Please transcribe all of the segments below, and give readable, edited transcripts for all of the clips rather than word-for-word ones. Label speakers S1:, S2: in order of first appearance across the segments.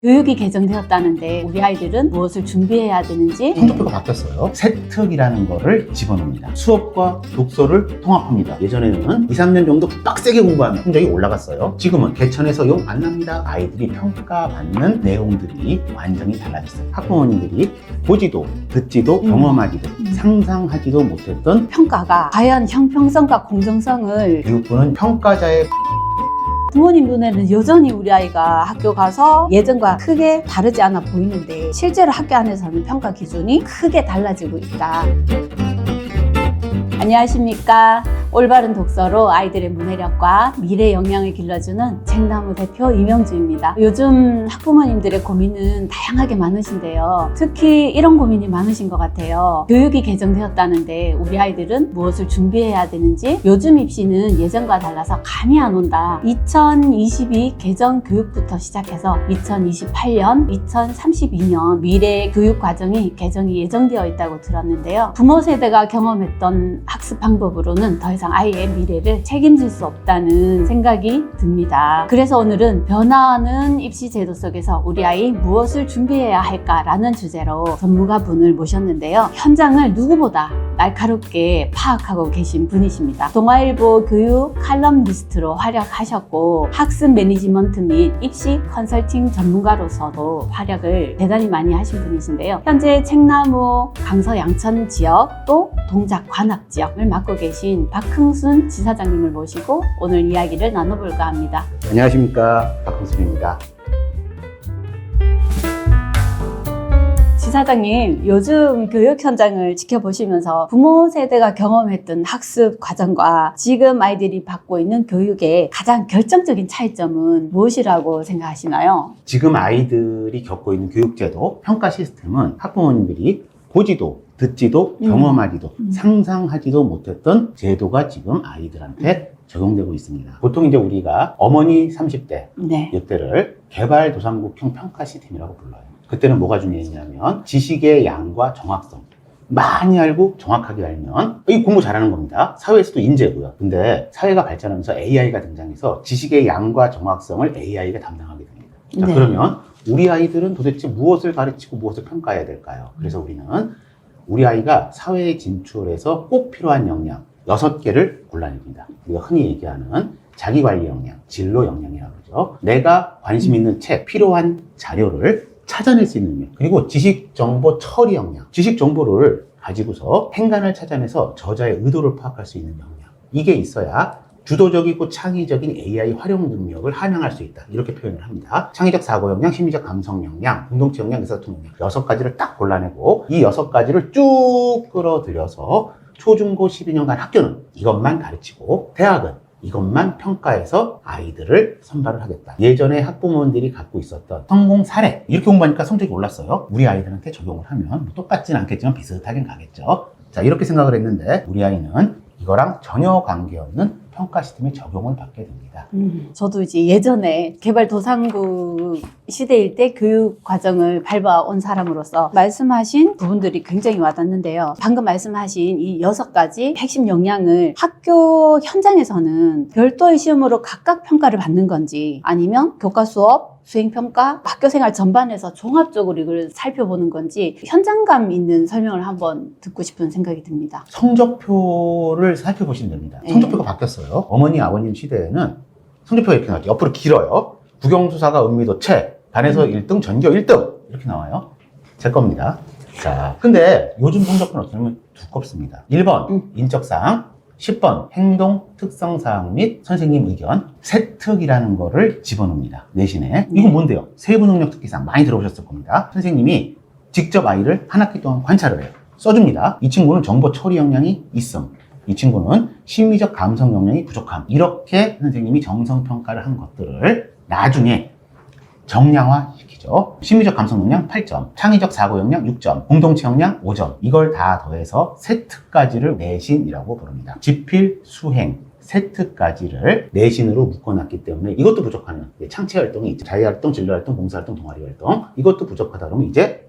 S1: 교육이 개정되었다는데 우리 아이들은 무엇을 준비해야 되는지
S2: 성적표가 바뀌었어요. 세특이라는 거를 집어넣습니다. 수업과 독서를 통합합니다. 예전에는 2, 3년 정도 빡세게 공부하면 성적이 올라갔어요. 지금은 개천에서 용 안 납니다. 아이들이 평가받는 내용들이 완전히 달라졌어요. 학부모님들이 보지도 듣지도 경험하지도 상상하지도 못했던
S1: 평가가 과연 형평성과 공정성을
S2: 교육부는 평가자의
S1: 부모님 눈에는 여전히 우리 아이가 학교 가서 예전과 크게 다르지 않아 보이는데 실제로 학교 안에서는 평가 기준이 크게 달라지고 있다. 안녕하십니까. 올바른 독서로 아이들의 문해력과 미래 역량을 길러주는 책나무 대표 이명주입니다. 요즘 학부모님들의 고민은 다양하게 많으신데요. 특히 이런 고민이 많으신 것 같아요. 교육이 개정되었다는데 우리 아이들은 무엇을 준비해야 되는지, 요즘 입시는 예전과 달라서 감이 안 온다. 2022 개정 교육부터 시작해서 2028년, 2032년 미래 교육 과정이 개정이 예정되어 있다고 들었는데요. 부모 세대가 경험했던 학습 방법으로는 더 이상 아이의 미래를 책임질 수 없다는 생각이 듭니다. 그래서 오늘은 변화하는 입시 제도 속에서 우리 아이 무엇을 준비해야 할까라는 주제로 전문가분을 모셨는데요. 현장을 누구보다 날카롭게 파악하고 계신 분이십니다. 동아일보 교육 칼럼니스트로 활약하셨고 학습 매니지먼트 및 입시 컨설팅 전문가로서도 활약을 대단히 많이 하신 분이신데요. 현재 책나무, 강서 양천 지역 또 동작 관악 지역을 맡고 계신 박흥순 지사장님을 모시고 오늘 이야기를 나눠볼까 합니다.
S2: 안녕하십니까, 박흥순입니다.
S1: 지사장님, 요즘 교육 현장을 지켜보시면서 부모 세대가 경험했던 학습 과정과 지금 아이들이 받고 있는 교육의 가장 결정적인 차이점은 무엇이라고 생각하시나요?
S2: 지금 아이들이 겪고 있는 교육제도, 평가 시스템은 학부모님들이 보지도 듣지도 경험하지도 상상하지도 못했던 제도가 지금 아이들한테 적용되고 있습니다. 보통 이제 우리가 어머니 30대
S1: 네.
S2: 이때를 개발도상국형 평가 시스템이라고 불러요. 그때는 뭐가 중요했냐면 지식의 양과 정확성. 많이 알고 정확하게 알면 이 공부 잘하는 겁니다. 사회에서도 인재고요. 근데 사회가 발전하면서 AI가 등장해서 지식의 양과 정확성을 AI가 담당하게 됩니다. 자,
S1: 네.
S2: 그러면 우리 아이들은 도대체 무엇을 가르치고 무엇을 평가해야 될까요? 그래서 우리는 우리 아이가 사회에 진출해서 꼭 필요한 역량 6개를 골라냅니다. 우리가 흔히 얘기하는 자기관리 역량, 진로 역량이라고 그러죠. 내가 관심 있는 책, 필요한 자료를 찾아낼 수 있는 능력, 그리고 지식 정보 처리 역량, 지식 정보를 가지고서 행간을 찾아내서 저자의 의도를 파악할 수 있는 역량, 이게 있어야 주도적이고 창의적인 AI 활용 능력을 한양할 수 있다. 이렇게 표현을 합니다. 창의적 사고 역량, 심리적 감성 역량, 공동체 역량, 의사소통 역량 6가지를 딱 골라내고 이 6가지를 쭉 끌어들여서 초중고 12년간 학교는 이것만 가르치고 대학은 이것만 평가해서 아이들을 선발을 하겠다. 예전에 학부모님들이 갖고 있었던 성공 사례, 이렇게 공부하니까 성적이 올랐어요. 우리 아이들한테 적용을 하면 뭐 똑같진 않겠지만 비슷하긴 가겠죠. 자, 이렇게 생각을 했는데 우리 아이는 이거랑 전혀 관계없는 평가 시스템에 적용을 받게 됩니다.
S1: 저도 이제 예전에 개발도상국 시대일 때 교육 과정을 밟아온 사람으로서 말씀하신 부분들이 굉장히 와닿는데요. 방금 말씀하신 이 6가지 핵심 역량을 학교 현장에서는 별도의 시험으로 각각 평가를 받는 건지 아니면 교과 수업, 수행평가, 학교생활 전반에서 종합적으로 이걸 살펴보는 건지 현장감 있는 설명을 한번 듣고 싶은 생각이 듭니다.
S2: 성적표를 살펴보시면 됩니다.
S1: 네.
S2: 성적표가 바뀌었어요. 어머니, 아버님 시대에는 성적표가 이렇게 나왔죠. 옆으로 길어요. 국영수사가 은미도 채, 반에서 1등, 전교 1등 이렇게 나와요. 제 겁니다. 자, 근데 요즘 성적표는 어쩌면 두껍습니다. 1번 인적사항, 10번 행동 특성사항 및 선생님 의견, 세특이라는 거를 집어넣습니다. 내신에. 이건 뭔데요? 세부능력 특기사항 많이 들어보셨을 겁니다. 선생님이 직접 아이를 한 학기 동안 관찰을 해요. 써줍니다. 이 친구는 정보 처리 역량이 있음, 이 친구는 심리적 감성 역량이 부족함. 이렇게 선생님이 정성평가를 한 것들을 나중에 정량화 시키죠. 심리적 감성 역량 8점, 창의적 사고 역량 6점, 공동체 역량 5점. 이걸 다 더해서 세특까지를 내신이라고 부릅니다. 지필, 수행, 세특까지를 내신으로 묶어놨기 때문에 이것도 부족하는 창체 활동이 있죠. 자유활동, 진로활동, 봉사활동, 동아리활동. 이것도 부족하다 그러면 이제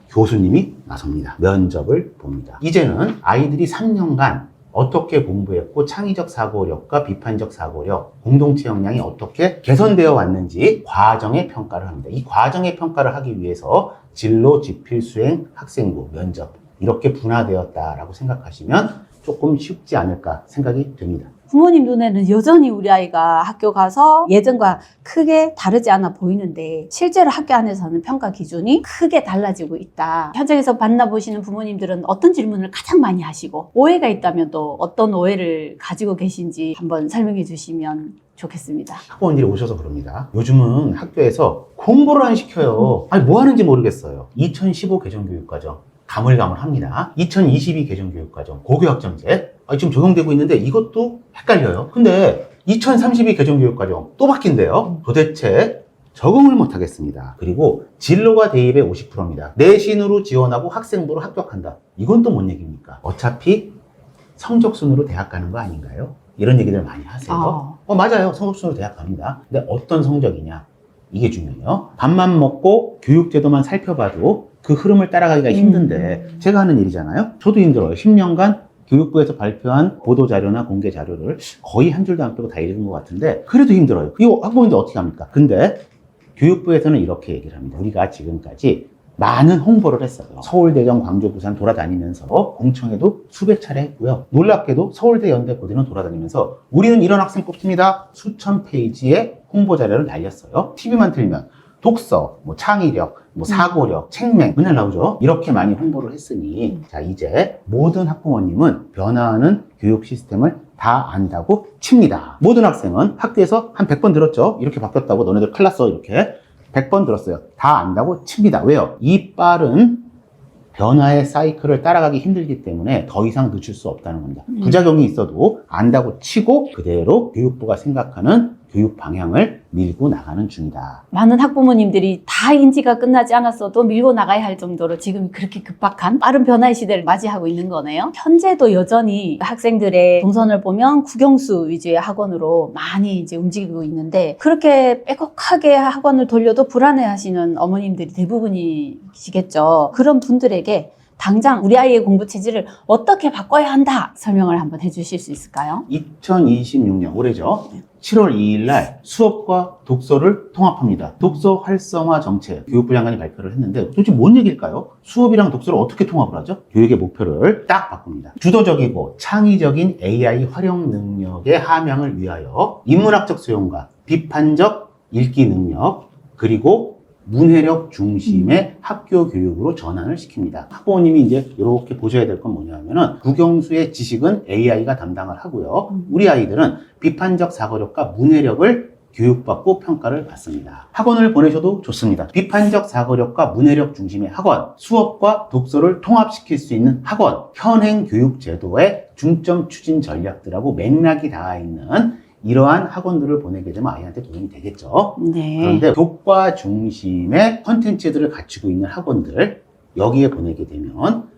S2: 교수님이 나섭니다. 면접을 봅니다. 이제는 아이들이 3년간 어떻게 공부했고 창의적 사고력과 비판적 사고력, 공동체 역량이 어떻게 개선되어 왔는지 과정의 평가를 합니다. 이 과정의 평가를 하기 위해서 진로, 지필, 수행, 학생부, 면접 이렇게 분화되었다라고 생각하시면 조금 쉽지 않을까 생각이 됩니다.
S1: 부모님 눈에는 여전히 우리 아이가 학교 가서 예전과 크게 다르지 않아 보이는데 실제로 학교 안에서는 평가 기준이 크게 달라지고 있다. 현장에서 만나보시는 부모님들은 어떤 질문을 가장 많이 하시고 오해가 있다면 또 어떤 오해를 가지고 계신지 한번 설명해 주시면 좋겠습니다.
S2: 학부모님들이 오셔서 그럽니다. 요즘은 학교에서 공부를 안 시켜요. 아니 뭐 하는지 모르겠어요. 2015 개정교육과정 가물가물합니다. 2022 개정교육과정 고교학점제 지금 적용되고 있는데 이것도 헷갈려요. 근데 2032 개정교육과정 또 바뀐대요. 도대체 적응을 못하겠습니다. 그리고 진로가 대입의 50%입니다. 내신으로 지원하고 학생부로 합격한다. 이건 또 뭔 얘기입니까? 어차피 성적순으로 대학 가는 거 아닌가요? 이런 얘기들 많이 하세요. 맞아요. 성적순으로 대학 갑니다. 근데 어떤 성적이냐? 이게 중요해요. 밥만 먹고 교육제도만 살펴봐도 그 흐름을 따라가기가 힘든데 제가 하는 일이잖아요. 저도 힘들어요. 10년간 교육부에서 발표한 보도자료나 공개자료를 거의 한 줄도 안 빼고 다 읽은 것 같은데 그래도 힘들어요. 이거 학부모님들 어떻게 합니까? 근데 교육부에서는 이렇게 얘기를 합니다. 우리가 지금까지 많은 홍보를 했어요. 서울, 대전, 광주, 부산 돌아다니면서 공청회도 수백 차례 했고요. 놀랍게도 서울대, 연대, 고대는 돌아다니면서 우리는 이런 학생 뽑습니다. 수천 페이지의 홍보 자료를 날렸어요. TV만 틀면 독서, 창의력, 사고력, 책맹 맨날 나오죠. 이렇게 많이 홍보를 했으니 자 이제 모든 학부모님은 변화하는 교육 시스템을 다 안다고 칩니다. 모든 학생은 학교에서 한 100번 들었죠. 이렇게 바뀌었다고 너네들 큰일 났어 이렇게 100번 들었어요. 다 안다고 칩니다. 왜요? 이 빠른 변화의 사이클을 따라가기 힘들기 때문에 더 이상 늦출 수 없다는 겁니다. 부작용이 있어도 안다고 치고 그대로 교육부가 생각하는 교육 방향을 밀고 나가는 중이다.
S1: 많은 학부모님들이 다 인지가 끝나지 않았어도 밀고 나가야 할 정도로 지금 그렇게 급박한 빠른 변화의 시대를 맞이하고 있는 거네요. 현재도 여전히 학생들의 동선을 보면 국영수 위주의 학원으로 많이 이제 움직이고 있는데 그렇게 빼곡하게 학원을 돌려도 불안해하시는 어머님들이 대부분이시겠죠. 그런 분들에게 당장 우리 아이의 공부 체질을 어떻게 바꿔야 한다 설명을 한번 해주실 수 있을까요?
S2: 2026년 올해죠. 7월 2일 날 수업과 독서를 통합합니다. 독서 활성화 정책 교육부 장관이 발표를 했는데 도대체 뭔 얘기일까요? 수업이랑 독서를 어떻게 통합을 하죠? 교육의 목표를 딱 바꿉니다. 주도적이고 창의적인 AI 활용 능력의 함양을 위하여 인문학적 수용과 비판적 읽기 능력 그리고 문해력 중심의 학교 교육으로 전환을 시킵니다. 학부모님이 이제 이렇게 보셔야 될 건 뭐냐면은 국영수의 지식은 AI가 담당을 하고요. 우리 아이들은 비판적 사고력과 문해력을 교육받고 평가를 받습니다. 학원을 보내셔도 좋습니다. 비판적 사고력과 문해력 중심의 학원, 수업과 독서를 통합시킬 수 있는 학원, 현행 교육 제도의 중점 추진 전략들하고 맥락이 닿아 있는 이러한 학원들을 보내게 되면 아이한테 도움이 되겠죠.
S1: 네.
S2: 그런데 교과 중심의 컨텐츠들을 갖추고 있는 학원들 여기에 보내게 되면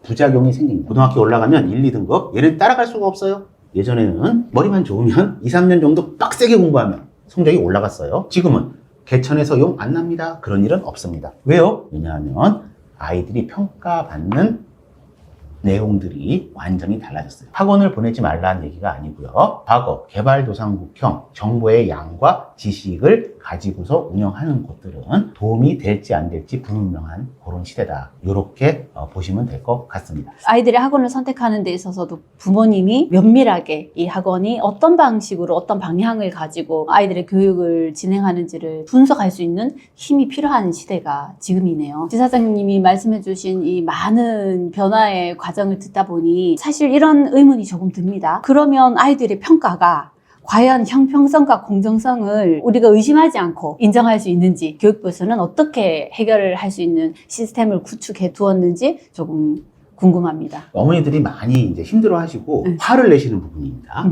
S2: 부작용이 생깁니다. 고등학교 올라가면 1, 2등급 얘는 따라갈 수가 없어요. 예전에는 머리만 좋으면 2, 3년 정도 빡세게 공부하면 성적이 올라갔어요. 지금은 개천에서 용 안 납니다. 그런 일은 없습니다. 왜요? 왜냐하면 아이들이 평가받는 내용들이 완전히 달라졌어요. 학원을 보내지 말라는 얘기가 아니고요. 과거 개발도상국형 정보의 양과 지식을 가지고서 운영하는 곳들은 도움이 될지 안 될지 불분명한 그런 시대다. 이렇게 보시면 될 것 같습니다.
S1: 아이들의 학원을 선택하는 데 있어서도 부모님이 면밀하게 이 학원이 어떤 방식으로 어떤 방향을 가지고 아이들의 교육을 진행하는지를 분석할 수 있는 힘이 필요한 시대가 지금이네요. 지사장님이 말씀해 주신 이 많은 변화의 과정을 듣다 보니 사실 이런 의문이 조금 듭니다. 그러면 아이들의 평가가 과연 형평성과 공정성을 우리가 의심하지 않고 인정할 수 있는지 교육부에서는 어떻게 해결을 할 수 있는 시스템을 구축해 두었는지 조금 궁금합니다.
S2: 어머니들이 많이 이제 힘들어 하시고 화를 내시는 부분입니다.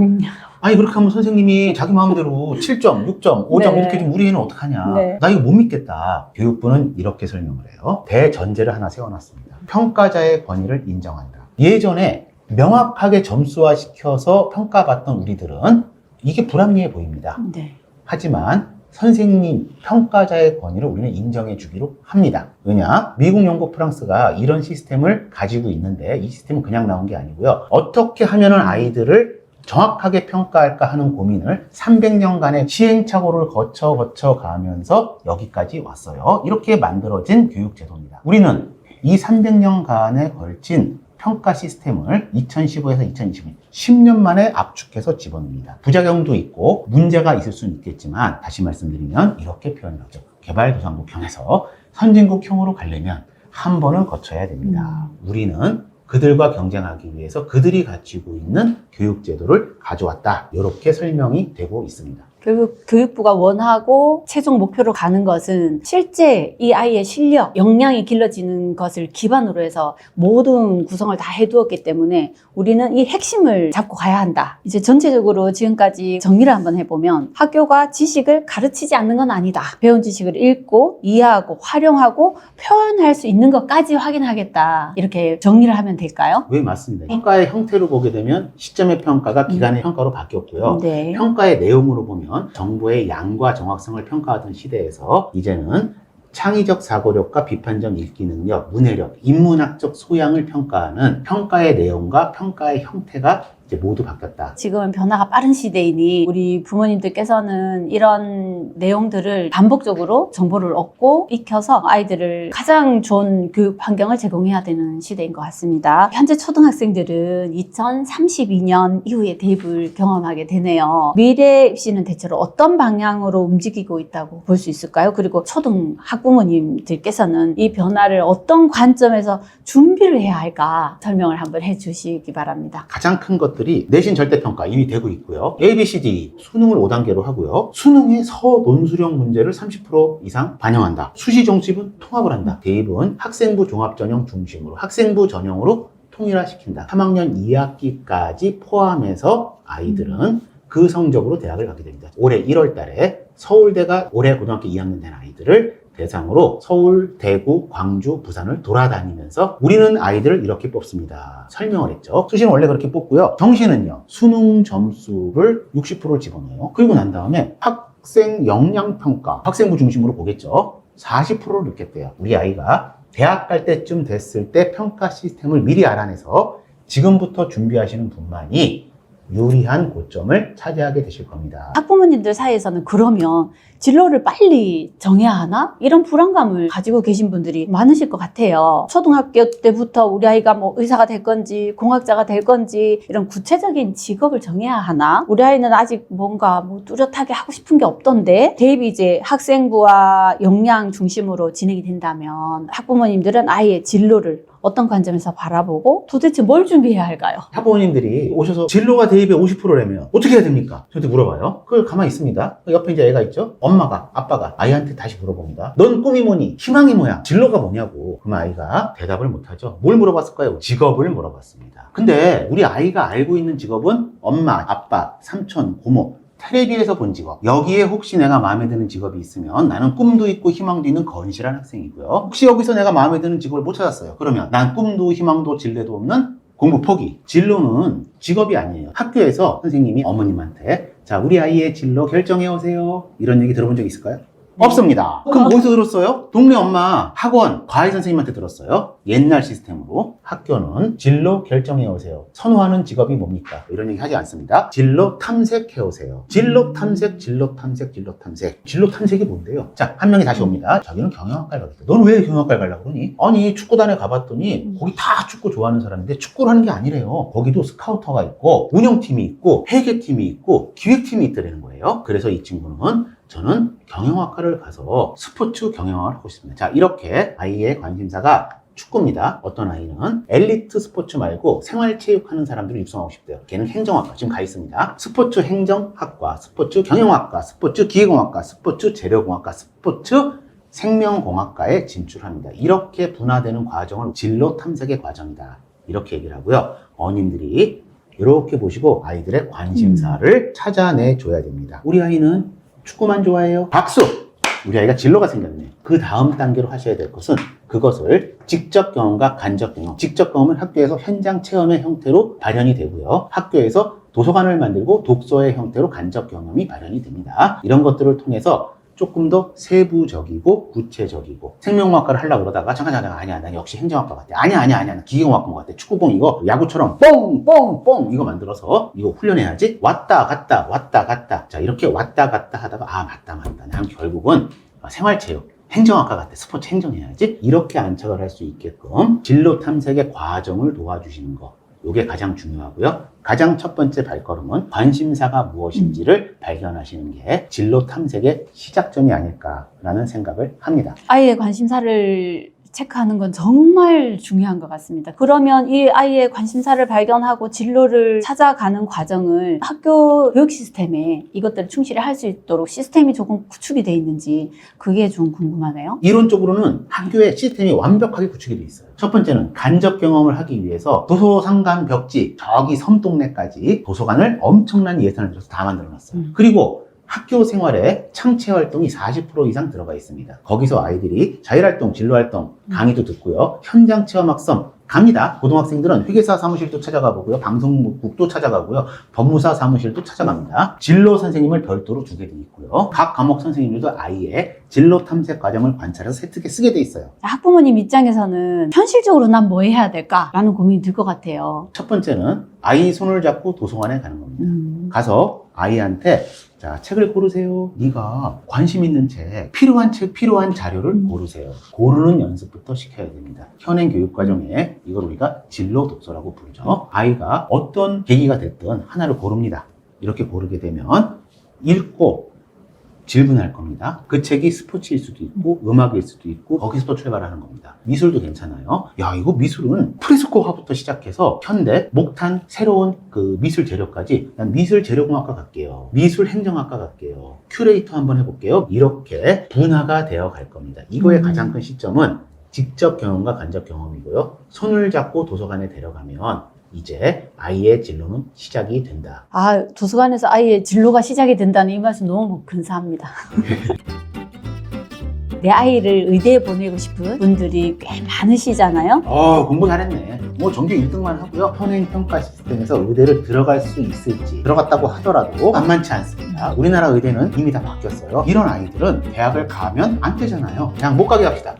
S2: 아니 그렇게 하면 선생님이 자기 마음대로 7점, 6점, 5점
S1: 네.
S2: 이렇게 좀 우리 애는 어떡하냐.
S1: 네.
S2: 나 이거 못 믿겠다. 교육부는 이렇게 설명을 해요. 대전제를 하나 세워놨습니다. 평가자의 권위를 인정한다. 예전에 명확하게 점수화시켜서 평가받던 우리들은 이게 불합리해 보입니다.
S1: 네.
S2: 하지만 선생님, 평가자의 권위를 우리는 인정해 주기로 합니다. 왜냐? 미국, 영국, 프랑스가 이런 시스템을 가지고 있는데 이 시스템은 그냥 나온 게 아니고요. 어떻게 하면은 아이들을 정확하게 평가할까 하는 고민을 300년간의 시행착오를 거쳐 가면서 여기까지 왔어요. 이렇게 만들어진 교육제도입니다. 우리는 이 300년간에 걸친 평가 시스템을 2015에서 2020년 10년 만에 압축해서 집어넣습니다. 부작용도 있고 문제가 있을 수는 있겠지만 다시 말씀드리면 이렇게 표현을 하죠. 개발도상국형에서 선진국형으로 가려면 한 번은 거쳐야 됩니다. 우리는 그들과 경쟁하기 위해서 그들이 가지고 있는 교육제도를 가져왔다. 이렇게 설명이 되고 있습니다.
S1: 결국 교육부가 원하고 최종 목표로 가는 것은 실제 이 아이의 실력, 역량이 길러지는 것을 기반으로 해서 모든 구성을 다 해두었기 때문에 우리는 이 핵심을 잡고 가야 한다. 이제 전체적으로 지금까지 정리를 한번 해보면 학교가 지식을 가르치지 않는 건 아니다. 배운 지식을 읽고 이해하고 활용하고 표현할 수 있는 것까지 확인하겠다. 이렇게 정리를 하면 될까요?
S2: 네, 맞습니다. 평가의 형태로 보게 되면 시점의 평가가 기간의 평가로 바뀌었고요.
S1: 네.
S2: 평가의 내용으로 보면 정보의 양과 정확성을 평가하던 시대에서 이제는 창의적 사고력과 비판적 읽기 능력, 문해력, 인문학적 소양을 평가하는 평가의 내용과 평가의 형태가 이제 모두 바뀌었다.
S1: 지금은 변화가 빠른 시대이니 우리 부모님들께서는 이런 내용들을 반복적으로 정보를 얻고 익혀서 아이들을 가장 좋은 교육 환경을 제공해야 되는 시대인 것 같습니다. 현재 초등학생들은 2032년 이후에 대입을 경험하게 되네요. 미래 입시는 대체로 어떤 방향으로 움직이고 있다고 볼 수 있을까요? 그리고 초등 학부모님들께서는 이 변화를 어떤 관점에서 준비를 해야 할까 설명을 한번 해주시기 바랍니다.
S2: 가장 큰 것들이 내신 절대평가 이미 되고 있고요. A, B, C, D 수능을 5단계로 하고요. 수능의 서논수령 문제를 30% 이상 반영한다. 수시 정시분 통합을 한다. 대입은 학생부 종합전형 중심으로 학생부 전형으로 통일화시킨다. 3학년 2학기까지 포함해서 아이들은 그 성적으로 대학을 가게 됩니다. 올해 1월 달에 서울대가 올해 고등학교 2학년 된 아이들을 대상으로 서울, 대구, 광주, 부산을 돌아다니면서 우리는 아이들을 이렇게 뽑습니다. 설명을 했죠. 수시는 원래 그렇게 뽑고요. 정시는요. 수능 점수를 60%를 집어넣어요. 그리고 난 다음에 학생 역량평가, 학생부 중심으로 보겠죠. 40%를 넣겠대요. 우리 아이가 대학 갈 때쯤 됐을 때 평가 시스템을 미리 알아내서 지금부터 준비하시는 분만이 유리한 고점을 차지하게 되실 겁니다.
S1: 학부모님들 사이에서는 그러면 진로를 빨리 정해야 하나? 이런 불안감을 가지고 계신 분들이 많으실 것 같아요. 초등학교 때부터 우리 아이가 뭐 의사가 될 건지 공학자가 될 건지 이런 구체적인 직업을 정해야 하나? 우리 아이는 아직 뭔가 뭐 뚜렷하게 하고 싶은 게 없던데 대입이 이제 학생부와 역량 중심으로 진행이 된다면 학부모님들은 아이의 진로를 어떤 관점에서 바라보고 도대체 뭘 준비해야 할까요?
S2: 학부모님들이 오셔서 진로가 대입의 50%라면 어떻게 해야 됩니까? 저한테 물어봐요. 그걸 가만히 있습니다. 옆에 이제 애가 있죠? 엄마가, 아빠가 아이한테 다시 물어봅니다. 넌 꿈이 뭐니? 희망이 뭐야? 진로가 뭐냐고. 그럼 아이가 대답을 못하죠. 뭘 물어봤을까요? 직업을 물어봤습니다. 근데 우리 아이가 알고 있는 직업은 엄마, 아빠, 삼촌, 고모, 텔레비에서 본 직업. 여기에 혹시 내가 마음에 드는 직업이 있으면 나는 꿈도 있고 희망도 있는 건실한 학생이고요. 혹시 여기서 내가 마음에 드는 직업을 못 찾았어요. 그러면 난 꿈도 희망도 진로도 없는 공부 포기. 진로는 직업이 아니에요. 학교에서 선생님이 어머님한테 자, 우리 아이의 진로 결정해 오세요. 이런 얘기 들어본 적 있을까요? 없습니다. 그럼 어디서 들었어요? 동네 엄마, 학원, 과외 선생님한테 들었어요. 옛날 시스템으로 학교는 진로 결정해 오세요. 선호하는 직업이 뭡니까? 이런 얘기 하지 않습니다. 진로 탐색해 오세요. 진로 탐색, 진로 탐색, 진로 탐색. 진로 탐색이 뭔데요? 자, 한 명이 다시 옵니다. 자기는 경영학과를 가겠다. 너는 왜 경영학과를 가려고 그러니? 아니, 축구단에 가봤더니 거기 다 축구 좋아하는 사람인데 축구를 하는 게 아니래요. 거기도 스카우터가 있고 운영팀이 있고 회계팀이 있고 기획팀이 있더라는 거예요. 그래서 이 친구는 저는 경영학과를 가서 스포츠 경영학을 하고 싶습니다. 자, 이렇게 아이의 관심사가 축구입니다. 어떤 아이는 엘리트 스포츠 말고 생활체육하는 사람들을 육성하고 싶대요. 걔는 행정학과 지금 가 있습니다. 스포츠 행정학과, 스포츠 경영학과, 스포츠 기계공학과, 스포츠 재료공학과, 스포츠 생명공학과에 진출합니다. 이렇게 분화되는 과정을 진로 탐색의 과정이다. 이렇게 얘기를 하고요. 어머님들이 이렇게 보시고 아이들의 관심사를 찾아내줘야 됩니다. 우리 아이는 축구만 좋아해요? 박수! 우리 아이가 진로가 생겼네. 그 다음 단계로 하셔야 될 것은 그것을 직접 경험과 간접 경험. 직접 경험은 학교에서 현장 체험의 형태로 발현이 되고요. 학교에서 도서관을 만들고 독서의 형태로 간접 경험이 발현이 됩니다. 이런 것들을 통해서 조금 더 세부적이고 구체적이고 생명공학과를 하려고 그러다가 잠깐 아니야 난 역시 행정학과 같아 아니야 난 기계공학과 같아 축구공 이거 야구처럼 뽕 이거 만들어서 이거 훈련해야지 왔다 갔다 자 이렇게 왔다 갔다 하다가 아 맞다 난 결국은 생활체육 행정학과 같아 스포츠 행정해야지 이렇게 안착을 할 수 있게끔 진로 탐색의 과정을 도와주시는 거 이게 가장 중요하고요. 가장 첫 번째 발걸음은 관심사가 무엇인지를 발견하시는 게 진로 탐색의 시작점이 아닐까라는 생각을 합니다.
S1: 아이의 관심사를 체크하는 건 정말 중요한 것 같습니다. 그러면 이 아이의 관심사를 발견하고 진로를 찾아가는 과정을 학교 교육 시스템에 이것들을 충실히 할 수 있도록 시스템이 조금 구축이 돼 있는지 그게 좀 궁금하네요.
S2: 이론적으로는 학교의 시스템이 완벽하게 구축이 돼 있어요. 첫 번째는 간접 경험을 하기 위해서 도서상관 벽지 저기 섬동네까지 도서관을 엄청난 예산을 들여서 다 만들어 놨어요. 그리고 학교 생활에 창체 활동이 40% 이상 들어가 있습니다. 거기서 아이들이 자율활동, 진로활동, 강의도 듣고요. 현장 체험 학습 갑니다. 고등학생들은 회계사 사무실도 찾아가 보고요. 방송국도 찾아가고요. 법무사 사무실도 찾아갑니다. 진로 선생님을 별도로 두게 돼 있고요. 각 과목 선생님들도 아이의 진로 탐색 과정을 관찰해서 세특에 쓰게 돼 있어요.
S1: 학부모님 입장에서는 현실적으로 난 뭐 해야 될까라는 고민이 들 것 같아요.
S2: 첫 번째는 아이 손을 잡고 도서관에 가는 겁니다. 가서 아이한테 자, 책을 고르세요. 네가 관심 있는 책, 필요한 책, 필요한 자료를 고르세요. 고르는 연습부터 시켜야 됩니다. 현행 교육과정에 이걸 우리가 진로 독서라고 부르죠. 아이가 어떤 계기가 됐든 하나를 고릅니다. 이렇게 고르게 되면 읽고 질문할 겁니다. 그 책이 스포츠일 수도 있고 음악일 수도 있고 거기서부터 출발하는 겁니다. 미술도 괜찮아요. 야 이거 미술은 프레스코화부터 시작해서 현대, 목탄, 새로운 그 미술 재료까지 난 미술 재료공학과 갈게요. 미술 행정학과 갈게요. 큐레이터 한번 해볼게요. 이렇게 분화가 되어 갈 겁니다. 이거의 가장 큰 시점은 직접 경험과 간접 경험이고요. 손을 잡고 도서관에 데려가면 이제 아이의 진로는 시작이 된다.
S1: 아, 도서관에서 아이의 진로가 시작이 된다는 이 말씀 너무 근사합니다. 내 아이를 의대에 보내고 싶은 분들이 꽤 많으시잖아요.
S2: 공부 잘했네. 뭐 전교 1등만 하고요. 현행 평가 시스템에서 의대를 들어갈 수 있을지 들어갔다고 하더라도 만만치 않습니다. 우리나라 의대는 이미 다 바뀌었어요. 이런 아이들은 대학을 가면 안 되잖아요. 그냥 못 가게 합시다.